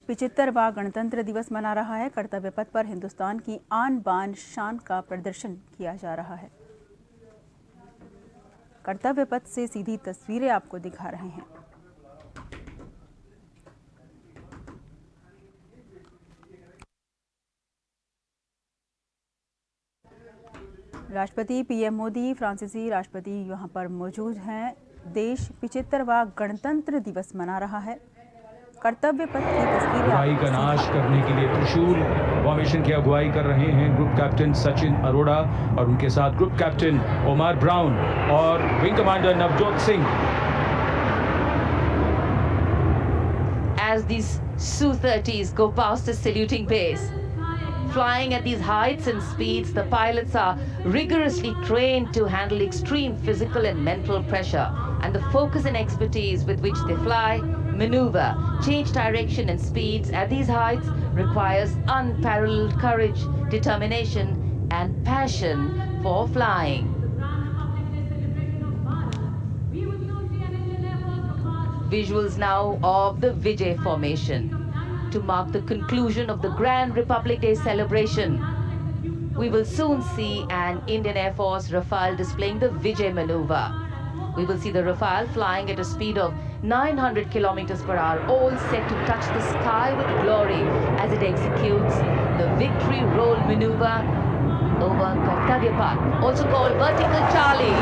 75वां गणतंत्र दिवस मना रहा है। कर्तव्य पथ पर हिंदुस्तान की आन बान शान का प्रदर्शन किया जा रहा है। कर्तव्य पथ से सीधी तस्वीरें आपको दिखा रहे हैं। राष्ट्रपति पीएम मोदी, फ्रांसीसी राष्ट्रपति यहां पर मौजूद हैं। देश 75वां गणतंत्र दिवस मना रहा है। कर्तव्य पथ की तस्वीरें बुराई का नाश करने के लिए त्रिशूल फॉर्मेशन की अगुवाई कर रहे हैं ग्रुप कैप्टन सचिन अरोड़ा और उनके साथ ग्रुप कैप्टन ओमर ब्राउन और wing commander Navjot Singh. As these Su-30s go past the saluting base, flying at these heights and speeds, the pilots are rigorously trained to handle extreme physical and mental pressure, and the focus and expertise with which they fly, maneuver, change direction and speeds at these heights requires unparalleled courage, determination and passion for flying. Visuals now of the Vijay formation to mark the conclusion of the Grand Republic Day celebration. We will soon see an Indian Air Force Rafale displaying the Vijay maneuver. We will see the Rafale flying at a speed of 900 kilometers per hour, all set to touch the sky with glory as it executes the victory roll maneuver over Kartavya Path, also called Vertical Charlie.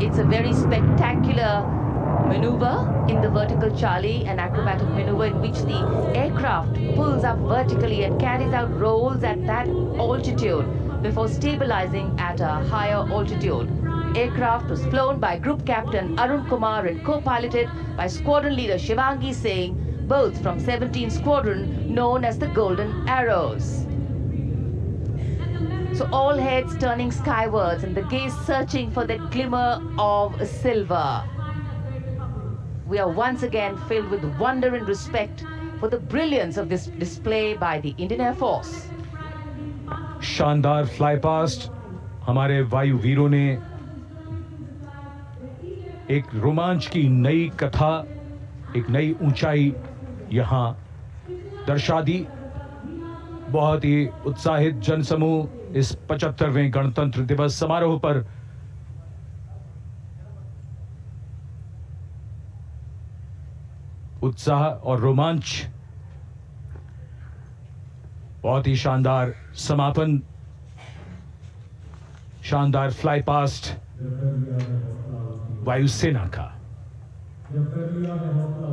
It's a very spectacular maneuver in the Vertical Charlie, an acrobatic maneuver in which the aircraft pulls up vertically and carries out rolls at that altitude before stabilizing at a higher altitude. Aircraft was flown by Group Captain Arun Kumar and co-piloted by Squadron Leader Shivangi Singh, both from 17th Squadron known as the Golden Arrows. So all heads turning skywards and the gaze searching for that glimmer of silver. We are once again filled with wonder and respect for the brilliance of this display by the Indian Air Force. शानदार fly past हमारे वायु वीरों ने एक रोमांच की नई कथा, एक नई ऊंचाई यहां दर्शा दी। बहुत ही उत्साहित जनसमूह इस 75वें गणतंत्र दिवस समारोह पर उत्साह और रोमांच, बहुत ही शानदार समापन, शानदार फ्लाई पास्ट वायुसेना का।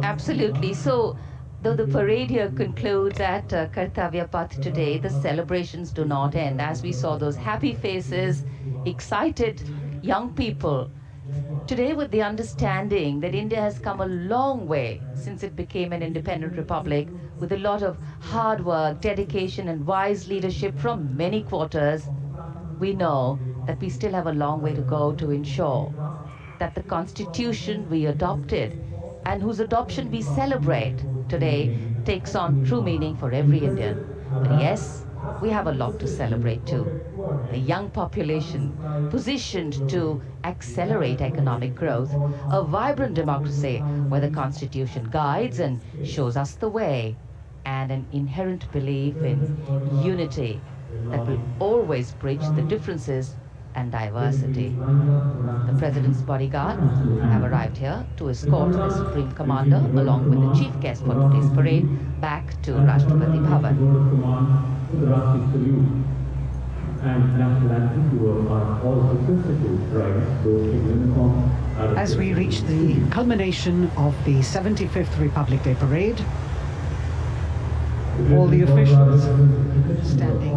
Absolutely. So, though the parade here concludes at Kartavya Path today, the celebrations do not end. As we saw those happy faces, excited young people, today with the understanding that India has come a long way since it became an independent republic, with a lot of hard work, dedication and wise leadership from many quarters, we know that we still have a long way to go to ensure that the constitution we adopted and whose adoption we celebrate today takes on true meaning for every Indian. But yes, we have a lot to celebrate too. A young population positioned to accelerate economic growth, a vibrant democracy where the constitution guides and shows us the way, and an inherent belief in unity that will always bridge the differences and diversity. The President's bodyguard have arrived here to escort the Supreme Commander along with the chief guest for today's parade back to Rashtrapati Bhavan. As we reach the culmination of the 75th Republic Day Parade, all the officials standing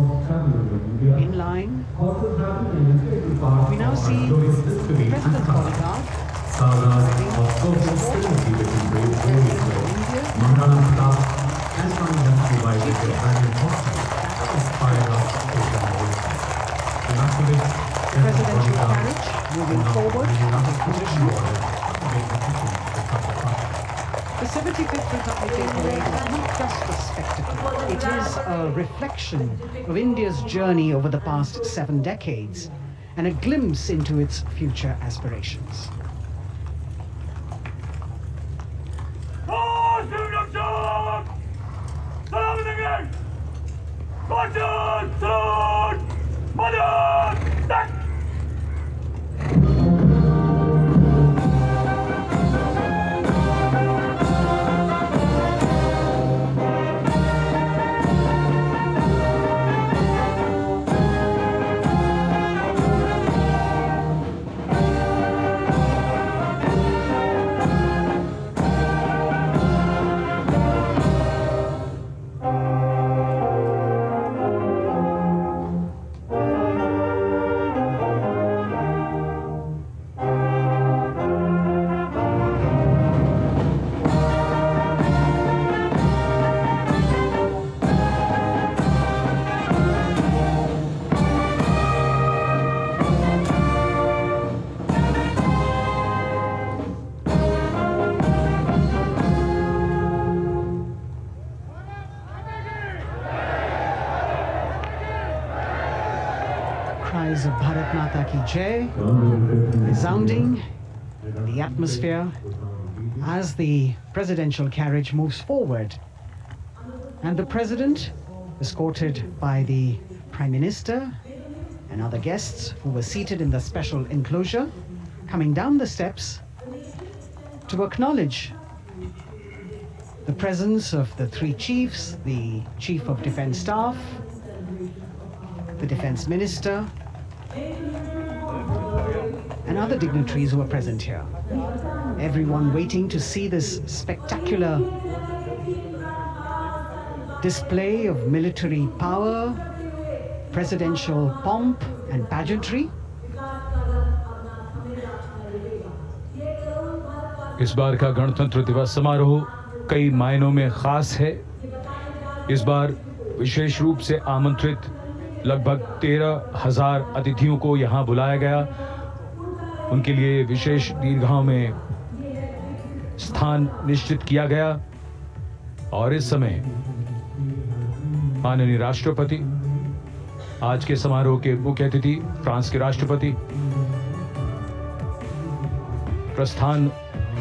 in line. We now see the President's bodyguard presidential carriage moving forward into position. The 75th Republic Day Parade is not just a spectacle. It is a reflection of India's journey over the past 7 decades and a glimpse into its future aspirations. Cries of Bharat Mata Ki Jai resounding in the atmosphere as the presidential carriage moves forward. And the president, escorted by the Prime Minister and other guests who were seated in the special enclosure, coming down the steps to acknowledge the presence of the three chiefs, the Chief of Defence Staff, the Defence Minister, and other dignitaries who are present here. Everyone waiting to see this spectacular display of military power, presidential pomp and pageantry. इस बार का गणतंत्र दिवस समारोह कई मायनों में खास है। इस बार विशेष रूप से आमंत्रित लगभग 13,000 अतिथियों को यहां बुलाया गया। उनके लिए विशेष दीर्घाओं में स्थान निश्चित किया गया और इस समय माननीय राष्ट्रपति, आज के समारोह के मुख्य अतिथि फ्रांस के राष्ट्रपति प्रस्थान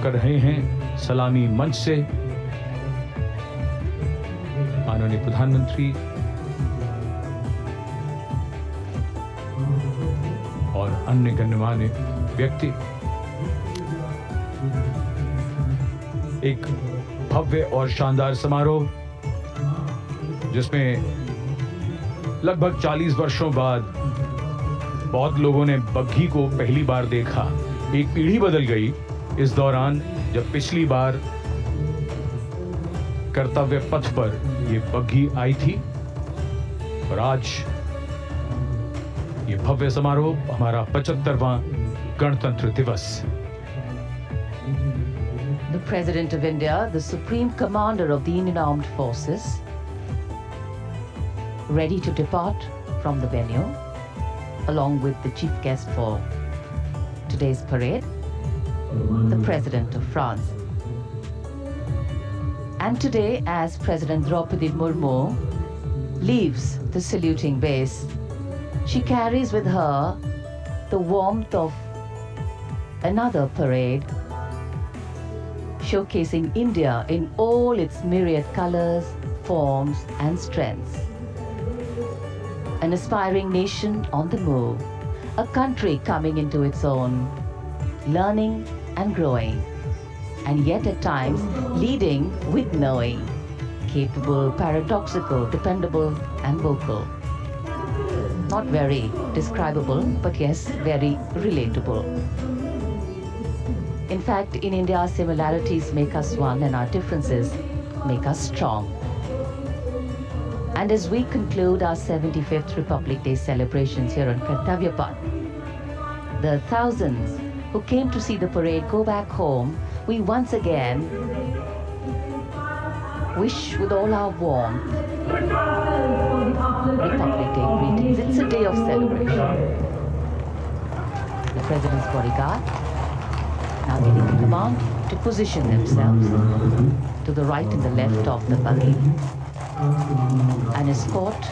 कर रहे हैं सलामी मंच से। माननीय प्रधानमंत्री और अन्य गण्यमान्य व्यक्ति एक भव्य और शानदार समारोह जिसमें लगभग 40 वर्षों बाद बहुत लोगों ने बग्घी को पहली बार देखा। एक पीढ़ी बदल गई इस दौरान, जब पिछली बार कर्तव्य पथ पर ये बग्घी आई थी और आज ये भव्य समारोह हमारा 75वां गणतंत्र दिवस। The President of India, the Supreme Commander of the Indian Armed Forces, ready to depart from the venue, along with the chief guest for today's parade, the President of France. And today, as President Draupadi Murmu leaves the saluting base, she carries with her the warmth of another parade, showcasing India in all its myriad colors, forms, and strengths. An aspiring nation on the move, a country coming into its own, learning and growing, and yet at times leading with knowing, capable, paradoxical, dependable, and vocal. Not very describable, but yes, very relatable. In fact, in India, similarities make us one and our differences make us strong. And as we conclude our 75th Republic Day celebrations here on Kartavya Path, the thousands who came to see the parade go back home, we once again wish with all our warmth Republic Day greetings. It's a day of celebration. The President's bodyguard now getting the command to position themselves to the right and the left of the buggy and escort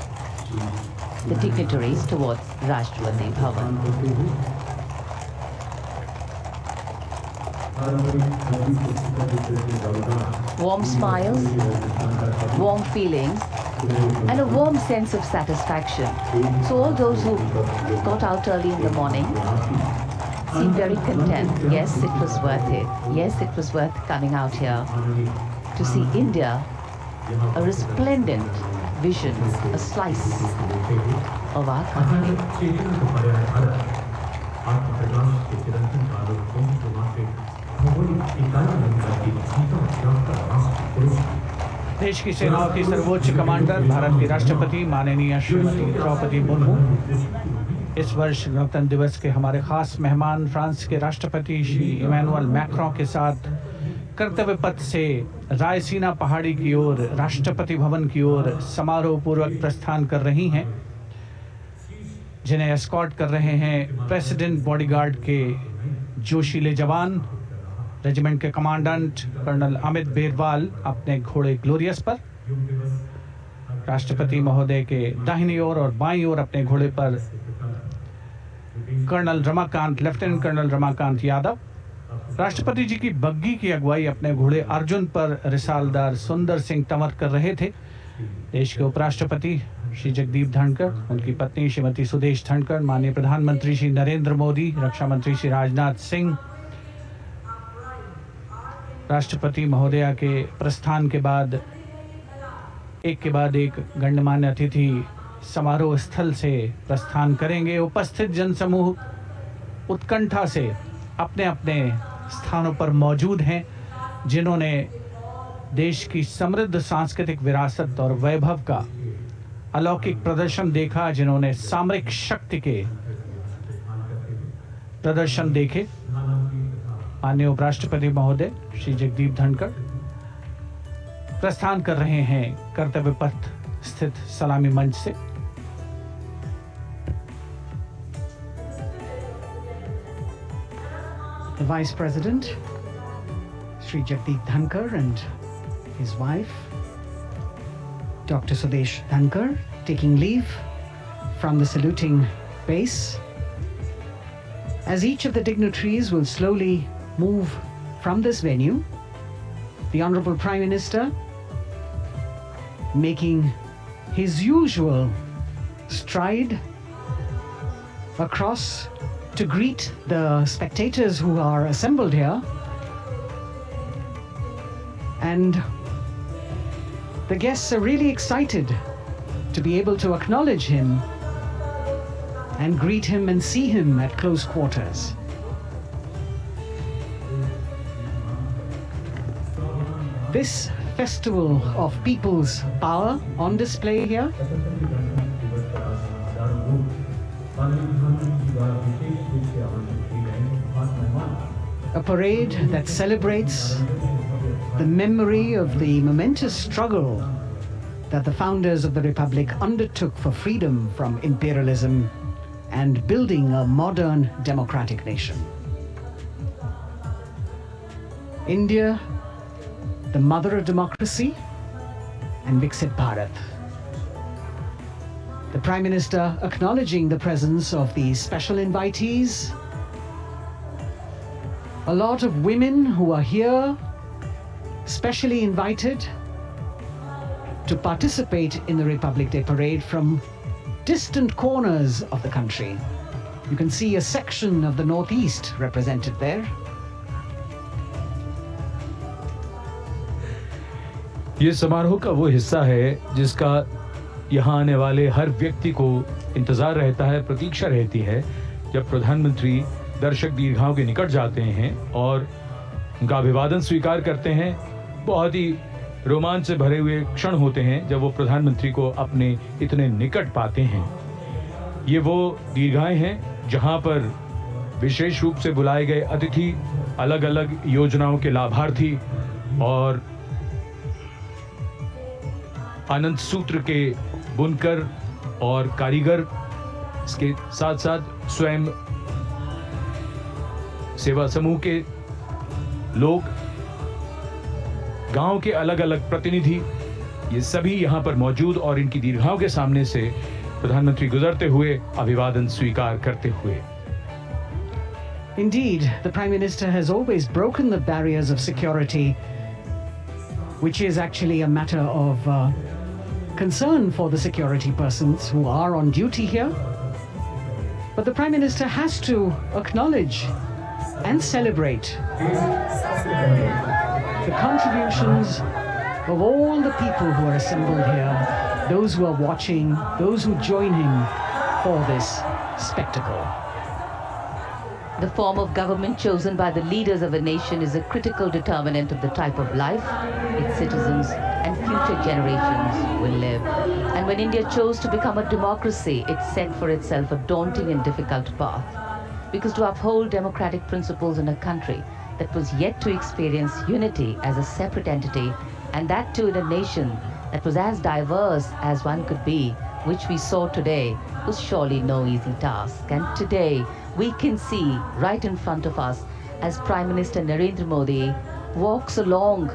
the dignitaries towards Rashtrapati Bhavan. Warm smiles, warm feelings and a warm sense of satisfaction. So all those who got out early in the morning seemed very content. Yes, it was worth it. Yes, it was worth coming out here to see India, a resplendent vision, a slice of our country. देश की सेनाओं की सर्वोच्च commander Bharat की राष्ट्रपति माननीय श्रीमती द्रौपदी मुर्मू, इस वर्ष गणतंत्र दिवस के हमारे खास मेहमान फ्रांस के राष्ट्रपति श्री इमैनुअल मैक्रों के साथ कर्तव्य पथ से रायसीना पहाड़ी की ओर राष्ट्रपति भवन की ओर समारोह पूर्वक प्रस्थान कर रही हैं, जिन्हें एस्कॉर्ट कर रहे हैं प्रेसिडेंट बॉडीगार्ड के जोशीले जवान, रेजिमेंट के कमांडेंट कर्नल अमित बेरवाल अपने घोड़े ग्लोरियस पर, राष्ट्रपति महोदय के दाहिनी ओर और बाईं ओर अपने घोड़े पर colonel Ramakant, lieutenant colonel Ramakant Yadav, राष्ट्रपति जी की बग्गी की अगुवाई अपने घोड़े अर्जुन पर रिसालदार सुंदर सिंह तंवर कर रहे थे। देश के उपराष्ट्रपति श्री जगदीप धनखड़, उनकी पत्नी श्रीमती सुदेश धनखड़, माननीय प्रधानमंत्री श्री नरेंद्र मोदी, रक्षा मंत्री श्री राजनाथ सिंह, राष्ट्रपति महोदया के प्रस्थान के बाद एक के बाद एक गण्यमान्य अतिथि समारोह स्थल से प्रस्थान करेंगे। उपस्थित जनसमूह उत्कंठा से अपने अपने स्थानों पर मौजूद हैं, जिन्होंने देश की समृद्ध सांस्कृतिक विरासत और वैभव का अलौकिक प्रदर्शन देखा, जिन्होंने सामरिक शक्ति के प्रदर्शन देखे। माननीय उपराष्ट्रपति महोदय श्री जगदीप धनखड़ प्रस्थान कर रहे हैं कर्तव्य पथ स्थित सलामी मंच से। The Vice President, Sri Jagdeep Dhankar, and his wife, Dr. Sudesh Dhankar, taking leave from the saluting base. As each of the dignitaries will slowly move from this venue, the Honorable Prime Minister, making his usual stride across to greet the spectators who are assembled here, and the guests are really excited to be able to acknowledge him and greet him and see him at close quarters. This festival of people's power on display here a parade that celebrates the memory of the momentous struggle that the founders of the Republic undertook for freedom from imperialism and building a modern democratic nation. India, the mother of democracy, and Viksit Bharat. The Prime Minister acknowledging the presence of these special invitees, a lot of women who are here, specially invited to participate in the Republic Day Parade from distant corners of the country. You can see a section of the Northeast represented there. ये समारोह का वो हिस्सा है जिसका यहाँ आने वाले हर व्यक्ति को इंतजार रहता है, प्रतीक्षा रहती है, जब प्रधानमंत्री दर्शक दीर्घाओं के निकट जाते हैं और उनका अभिवादन स्वीकार करते हैं। बहुत ही रोमांच से भरे हुए क्षण होते हैं जब वो प्रधानमंत्री को अपने इतने निकट पाते हैं। ये वो दीर्घाएं हैं जहां पर विशेष रूप से बुलाए गए अतिथि, अलग अलग योजनाओं के लाभार्थी और आनंद सूत्र के बुनकर और कारीगर, इसके साथ साथ स्वयं सेवा समूह के लोग, गांव के अलग अलग प्रतिनिधि, ये सभी यहां पर मौजूद और इनकी दीर्घाओं के सामने से प्रधानमंत्री गुजरते हुए अभिवादन स्वीकार करते हुए। Indeed, the Prime Minister has always broken the barriers of security, which is actually a matter of concern for the security persons who are on duty here. But the Prime Minister has to acknowledge and celebrate the contributions of all the people who are assembled here, those who are watching, those who join him for this spectacle. The form of government chosen by the leaders of a nation is a critical determinant of the type of life its citizens and future generations will live. And when India chose to become a democracy, it set for itself a daunting and difficult path. Because to uphold democratic principles in a country that was yet to experience unity as a separate entity, and that too in a nation that was as diverse as one could be, which we saw today, was surely no easy task. And today, we can see right in front of us as Prime Minister Narendra Modi walks along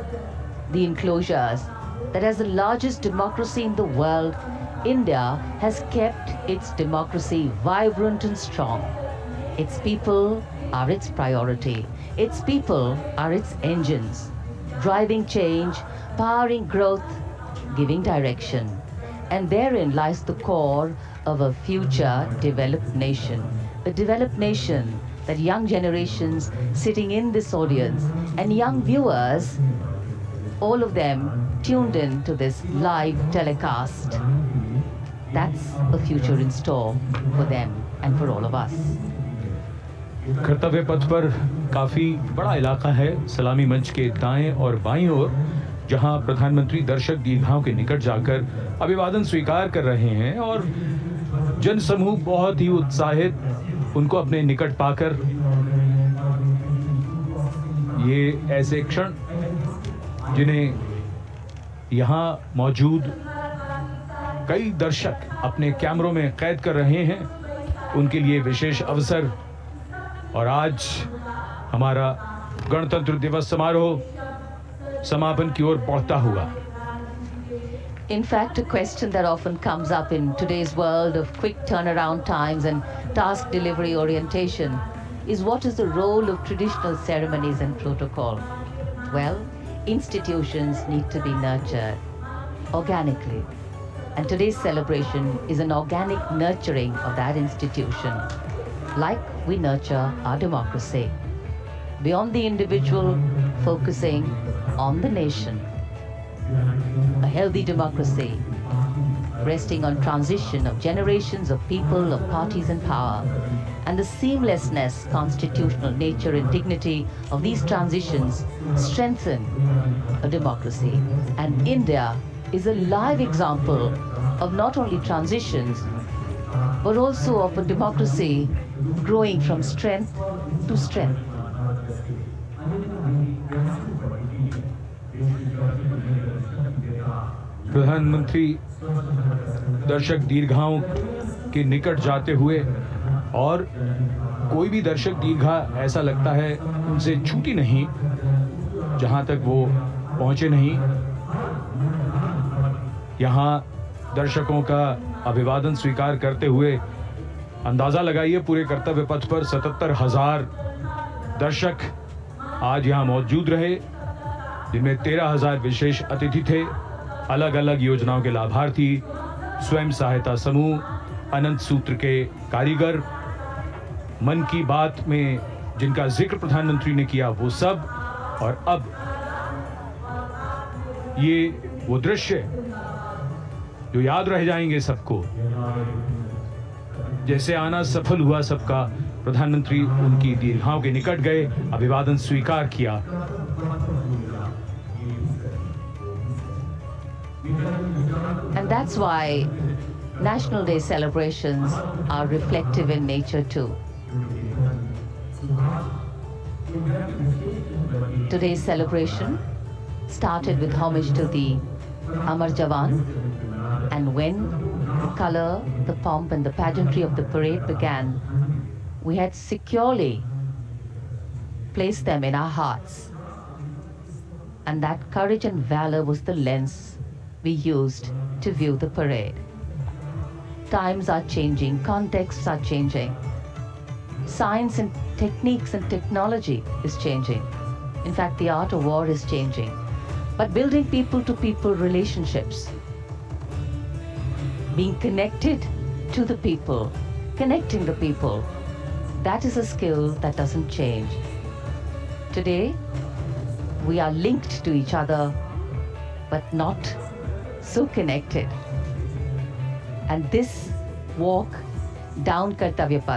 the enclosures that as the largest democracy in the world, India has kept its democracy vibrant and strong. Its people are its priority. Its people are its engines, driving change, powering growth, giving direction. And therein lies the core of a future developed nation. A developed nation that young generations sitting in this audience and young viewers, all of them tuned in to this live telecast, that's a future in store for them and for all of us. कर्तव्य पथ पर काफी बड़ा इलाका है, सलामी मंच के दाएं और बाईं ओर, जहां प्रधानमंत्री दर्शक दीर्घाओं के निकट जाकर अभिवादन स्वीकार कर रहे हैं और जनसमूह बहुत ही उत्साहित उनको अपने निकट पाकर ये ऐसे क्षण जिन्हें यहाँ मौजूद कई दर्शक अपने कैमरों में कैद कर रहे हैं, उनके लिए विशेष अवसर। और आज हमारा गणतंत्र दिवस समारोह समापन की ओर बढ़ता हुआ। In fact, a question that often comes up in today's world of quick turnaround times and task delivery orientation is what is the role of traditional ceremonies and protocol? Well, institutions need to be nurtured organically. And today's celebration is an organic nurturing of that institution, like we nurture our democracy. Beyond the individual, focusing on the nation. A healthy democracy, resting on transition of generations of people, of parties and power, and the seamlessness, constitutional nature and dignity of these transitions strengthen a democracy. And India is a live example of not only transitions, but also of a democracy growing from strength to strength. प्रधानमंत्री दर्शक दीर्घाओं के निकट जाते हुए, और कोई भी दर्शक दीर्घा ऐसा लगता है उनसे छूटी नहीं जहां तक वो पहुंचे नहीं। यहां दर्शकों का अभिवादन स्वीकार करते हुए अंदाजा लगाइए, पूरे कर्तव्य पथ पर 77,000 दर्शक आज यहां मौजूद रहे, जिनमें 13,000 विशेष अतिथि थे, अलग अलग योजनाओं के लाभार्थी, स्वयं सहायता समूह, अनंत सूत्र के कारीगर, मन की बात में जिनका जिक्र प्रधानमंत्री ने किया वो सब। और अब ये वो दृश्य जो याद रह जाएंगे सबको, जैसे आना सफल हुआ सबका, प्रधानमंत्री उनकी दीर्घाओं के निकट गए, अभिवादन स्वीकार किया। And that's why National Day celebrations are reflective in nature too. Today's celebration started with homage to the Amar Jawan, and when the color, the pomp and the pageantry of the parade began, we had securely placed them in our hearts. And that courage and valor was the lens we used to view the parade. Times are changing, contexts are changing. Science and techniques and technology is changing. In fact, the art of war is changing. But building people-to-people relationships being connected to the people, connecting the people. That is a skill that doesn't change. Today, we are linked to each other, but not so connected. And this walk down Kartavya Path